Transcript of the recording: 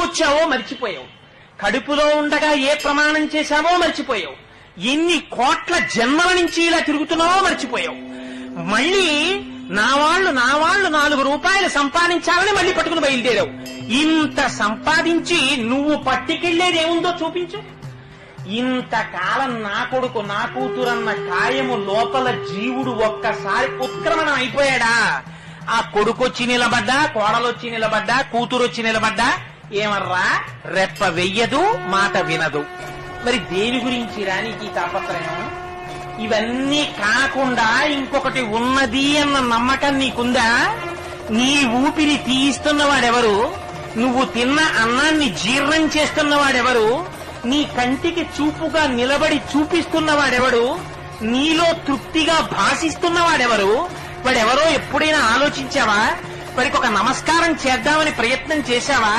వచ్చావో మర్చిపోయావు, కడుపులో ఉండగా ఏ ప్రమాణం చేశావో మర్చిపోయావు, ఎన్ని కోట్ల జన్మల నుంచి ఇలా తిరుగుతున్నావో మర్చిపోయావు. మళ్ళీ నా వాళ్ళు 4 రూపాయలు సంపాదించాలని మళ్ళీ పట్టుకుని బయలుదేరావు. ఇంత సంపాదించి నువ్వు పట్టుకెళ్లేదేముందో చూపించు. ఇంతకాలం నా కొడుకు నా కూతురన్న కాయము లోపల జీవుడు ఒక్కసారి ఉత్క్రమణం అయిపోయాడా? ఆ కొడుకొచ్చి నిలబడ్డా, కోడలొచ్చి నిలబడ్డా, కూతురొచ్చి నిలబడ్డా ఏమర్రా రెప్ప వెయ్యదు, మాట వినదు. మరి దేని గురించి రానికి తాపత్రయం? ఇవన్నీ కాకుండా ఇంకొకటి ఉన్నది అన్న నమ్మకం నీకుందా? నీ ఊపిరి తీయిస్తున్నవాడెవరు? నువ్వు తిన్న అన్నాన్ని జీర్ణం చేస్తున్నవాడెవరు? నీ కంటికి చూపుగా నిలబడి చూపిస్తున్నవాడెవడు? నీలో తృప్తిగా భాషిస్తున్నవాడెవరు? వాడెవరో ఎప్పుడైనా ఆలోచించావా? వాడికి ఒక నమస్కారం చేద్దామని ప్రయత్నం చేశావా?